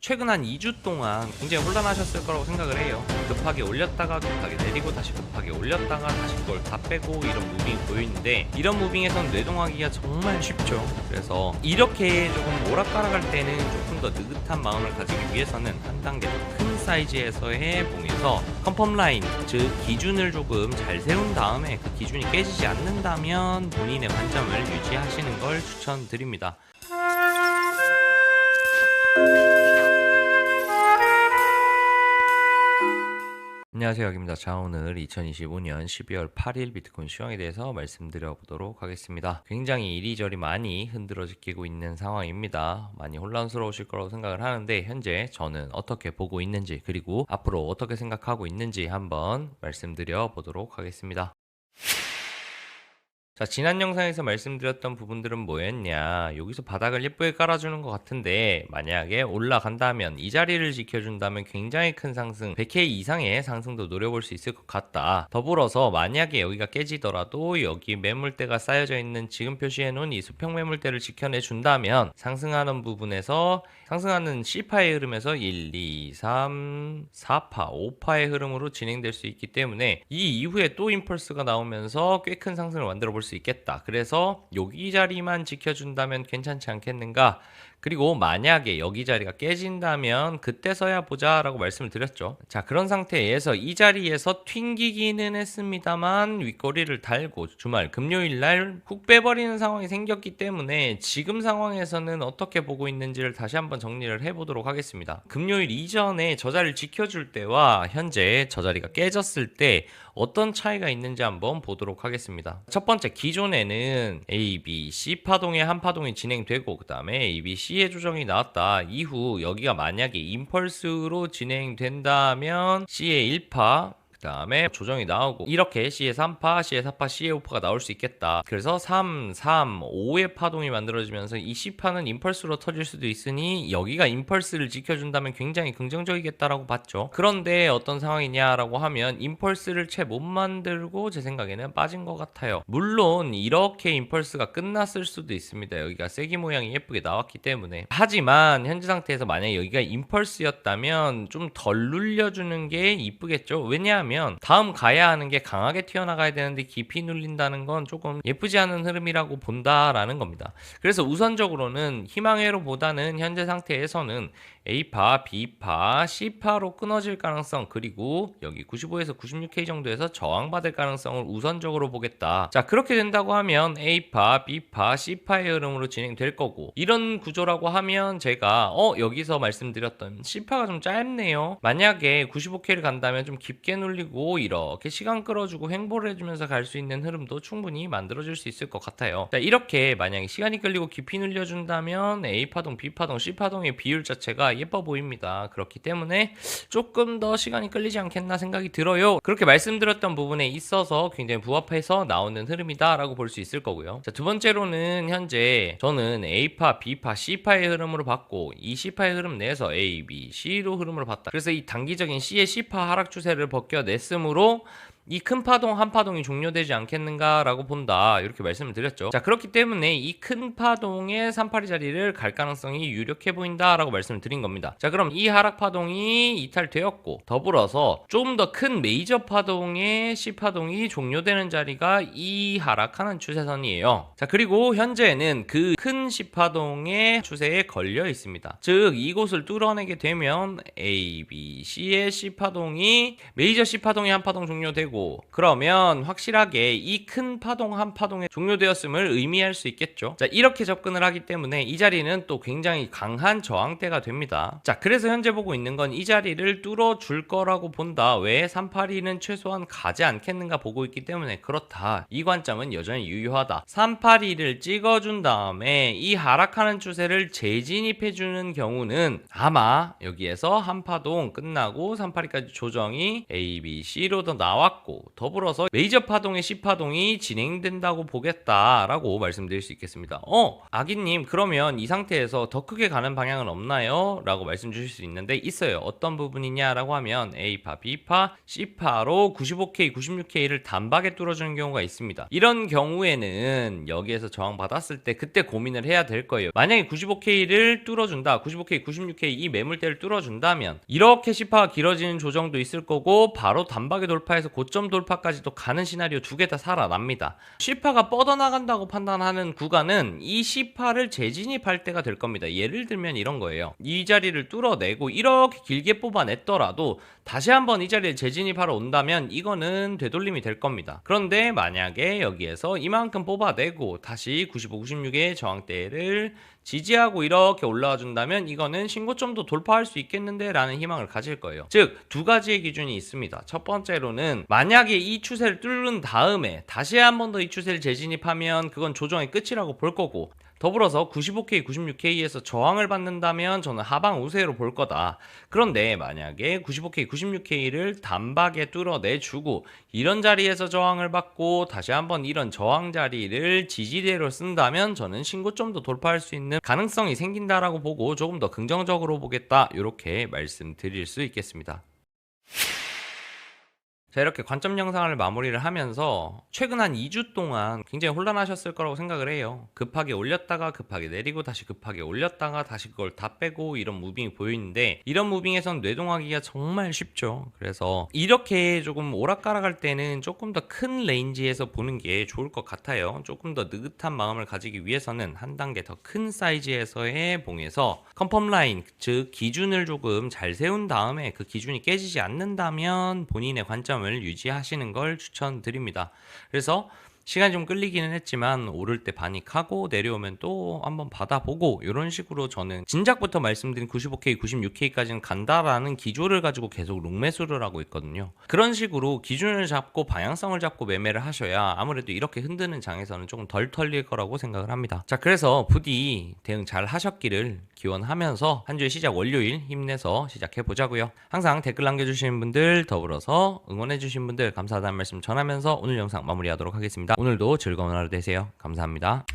최근 한 2주 동안 굉장히 혼란하셨을 거라고 생각을 해요. 급하게 올렸다가 급하게 내리고 다시 급하게 올렸다가 다시 그걸 다 빼고 이런 무빙이 보이는데, 이런 무빙에선 뇌동하기가 정말 쉽죠. 그래서 이렇게 조금 오락가락할 때는 조금 더 느긋한 마음을 가지기 위해서는 한 단계 더 큰 사이즈에서의 봉에서 컨펌 라인, 즉 기준을 조금 잘 세운 다음에 그 기준이 깨지지 않는다면 본인의 관점을 유지하시는 걸 추천드립니다. 안녕하세요, 여기입니다. 자, 오늘 2025년 12월 8일 비트코인 시황에 대해서 말씀드려 보도록 하겠습니다. 굉장히 이리저리 많이 흔들어지고 있는 상황입니다. 많이 혼란스러우실 거라고 생각을 하는데, 현재 저는 어떻게 보고 있는지, 그리고 앞으로 어떻게 생각하고 있는지 한번 말씀드려 보도록 하겠습니다. 자, 지난 영상에서 말씀드렸던 부분들은 뭐였냐, 여기서 바닥을 예쁘게 깔아주는 것 같은데, 만약에 올라간다면, 이 자리를 지켜준다면 굉장히 큰 상승, 100K 이상의 상승도 노려볼 수 있을 것 같다. 더불어서 만약에 여기가 깨지더라도 여기 매물대가 쌓여져 있는 지금 표시해놓은 이 수평 매물대를 지켜내준다면 상승하는 부분에서, 상승하는 C파의 흐름에서 1, 2, 3, 4파, 5파의 흐름으로 진행될 수 있기 때문에 이 이후에 또 임펄스가 나오면서 꽤 큰 상승을 만들어 볼 수 있겠다. 그래서 여기 자리만 지켜준다면 괜찮지 않겠는가. 그리고 만약에 여기 자리가 깨진다면 그때서야 보자 라고 말씀을 드렸죠. 자, 그런 상태에서 이 자리에서 튕기기는 했습니다만 윗꼬리를 달고 주말 금요일날 훅 빼버리는 상황이 생겼기 때문에 지금 상황에서는 어떻게 보고 있는지를 다시 한번 정리를 해보도록 하겠습니다. 금요일 이전에 저 자리를 지켜줄 때와 현재 저 자리가 깨졌을 때 어떤 차이가 있는지 한번 보도록 하겠습니다. 첫 번째, 기존에는 A, B, C 파동의 한 파동이 진행되고 그 다음에 A, B, C의 조정이 나왔다. 이후 여기가 만약에 임펄스로 진행된다면 C의 1파, 그 다음에 조정이 나오고 이렇게 C의 3파, C의 4파, C의 5파가 나올 수 있겠다. 그래서 3, 3, 5의 파동이 만들어지면서 이 C파는 임펄스로 터질 수도 있으니 여기가 임펄스를 지켜준다면 굉장히 긍정적이겠다라고 봤죠. 그런데 어떤 상황이냐라고 하면 임펄스를 채 못 만들고 제 생각에는 빠진 것 같아요. 물론 이렇게 임펄스가 끝났을 수도 있습니다. 여기가 세기 모양이 예쁘게 나왔기 때문에. 하지만 현재 상태에서 만약에 여기가 임펄스였다면 좀 덜 눌려주는 게 이쁘겠죠. 왜냐하면 다음 가야 하는 게 강하게 튀어나가야 되는데 깊이 눌린다는 건 조금 예쁘지 않은 흐름이라고 본다라는 겁니다. 그래서 우선적으로는 희망회로보다는 현재 상태에서는 A파, B파, C파로 끊어질 가능성, 그리고 여기 95에서 96K 정도에서 저항받을 가능성을 우선적으로 보겠다. 자, 그렇게 된다고 하면 A파, B파, C파의 흐름으로 진행될 거고, 이런 구조라고 하면 제가 여기서 말씀드렸던 C파가 좀 짧네요. 만약에 95K를 간다면 좀 깊게 눌리고 이렇게 시간 끌어주고 횡보를 해주면서 갈 수 있는 흐름도 충분히 만들어질 수 있을 것 같아요. 자, 이렇게 만약에 시간이 끌리고 깊이 눌려준다면 A파동, B파동, C파동의 비율 자체가 예뻐 보입니다. 그렇기 때문에 조금 더 시간이 끌리지 않겠나 생각이 들어요. 그렇게 말씀드렸던 부분에 있어서 굉장히 부합해서 나오는 흐름이다 라고 볼 수 있을 거고요. 자, 두 번째로는 현재 저는 A파, B파, C파의 흐름으로 봤고, 이 C파의 흐름 내에서 A, B, C로 흐름으로 봤다. 그래서 이 단기적인 C의 C파 하락 추세를 벗겨냈으므로 이 큰 파동 한 파동이 종료되지 않겠는가라고 본다, 이렇게 말씀을 드렸죠. 자, 그렇기 때문에 이 큰 파동의 382 자리를 갈 가능성이 유력해 보인다라고 말씀을 드린 겁니다. 자, 그럼 이 하락 파동이 이탈되었고, 더불어서 좀 더 큰 메이저 파동의 C 파동이 종료되는 자리가 이 하락하는 추세선이에요. 자, 그리고 현재는 그 큰 C 파동의 추세에 걸려 있습니다. 즉 이곳을 뚫어내게 되면 A, B, C의 C 파동이 메이저 C 파동이 한 파동 종료되고, 그러면 확실하게 이 큰 파동 한 파동에 종료되었음을 의미할 수 있겠죠. 자, 이렇게 접근을 하기 때문에 이 자리는 또 굉장히 강한 저항대가 됩니다. 자, 그래서 현재 보고 있는 건 이 자리를 뚫어줄 거라고 본다. 왜? 382는 최소한 가지 않겠는가 보고 있기 때문에 그렇다. 이 관점은 여전히 유효하다. 382를 찍어준 다음에 이 하락하는 추세를 재진입해주는 경우는 아마 여기에서 한 파동 끝나고 382까지 조정이 A, B, C로 더 나왔고, 같고, 더불어서 메이저 파동의 C파동이 진행된다고 보겠다라고 말씀드릴 수 있겠습니다. 아기님, 그러면 이 상태에서 더 크게 가는 방향은 없나요? 라고 말씀 주실 수 있는데, 있어요. 어떤 부분이냐라고 하면 A파, B파, C파로 95K, 96K를 단박에 뚫어주는 경우가 있습니다. 이런 경우에는 여기에서 저항 받았을 때 그때 고민을 해야 될 거예요. 만약에 95K를 뚫어준다, 95K, 96K 이 매물대를 뚫어준다면 이렇게 C파가 길어지는 조정도 있을 거고, 바로 단박에 돌파해서 고점 돌파까지도 가는 시나리오 두 개 다 살아납니다. C파가 뻗어나간다고 판단하는 구간은 이 C파를 재진입할 때가 될 겁니다. 예를 들면 이런 거예요. 이 자리를 뚫어내고 이렇게 길게 뽑아냈더라도 다시 한번 이 자리에 재진입하러 온다면 이거는 되돌림이 될 겁니다. 그런데 만약에 여기에서 이만큼 뽑아내고 다시 95, 96의 저항대를 지지하고 이렇게 올라와 준다면 이거는 신고점도 돌파할 수 있겠는데 라는 희망을 가질 거예요. 즉, 두 가지의 기준이 있습니다. 첫 번째로는 만약에 이 추세를 뚫은 다음에 다시 한 번 더 이 추세를 재진입하면 그건 조정의 끝이라고 볼 거고, 더불어서 95K, 96K에서 저항을 받는다면 저는 하방 우세로 볼 거다. 그런데 만약에 95K, 96K를 단박에 뚫어내주고 이런 자리에서 저항을 받고 다시 한번 이런 저항 자리를 지지대로 쓴다면 저는 신고점도 돌파할 수 있는 가능성이 생긴다라고 보고 조금 더 긍정적으로 보겠다, 이렇게 말씀드릴 수 있겠습니다. 자, 이렇게 관점 영상을 마무리를 하면서 최근 한 2주 동안 굉장히 혼란하셨을 거라고 생각을 해요. 급하게 올렸다가 급하게 내리고 다시 급하게 올렸다가 다시 그걸 다 빼고 이런 무빙이 보이는데, 이런 무빙에선 뇌동하기가 정말 쉽죠. 그래서 이렇게 조금 오락가락할 때는 조금 더 큰 레인지에서 보는 게 좋을 것 같아요. 조금 더 느긋한 마음을 가지기 위해서는 한 단계 더 큰 사이즈에서의 봉에서 컨펌 라인, 즉 기준을 조금 잘 세운 다음에 그 기준이 깨지지 않는다면 본인의 관점 유지하시는 걸 추천드립니다. 그래서 시간이 좀 끌리기는 했지만 오를 때 바닉하고 내려오면 또 한번 받아보고, 이런 식으로 저는 진작부터 말씀드린 95K, 96K까지는 간다라는 기조를 가지고 계속 롱매수를 하고 있거든요. 그런 식으로 기준을 잡고 방향성을 잡고 매매를 하셔야 아무래도 이렇게 흔드는 장에서는 조금 덜 털릴 거라고 생각을 합니다. 자, 그래서 부디 대응 잘 하셨기를 기원하면서 한 주의 시작 월요일 힘내서 시작해 보자고요. 항상 댓글 남겨주시는 분들, 더불어서 응원해주신 분들 감사하다는 말씀 전하면서 오늘 영상 마무리하도록 하겠습니다. 오늘도 즐거운 하루 되세요. 감사합니다.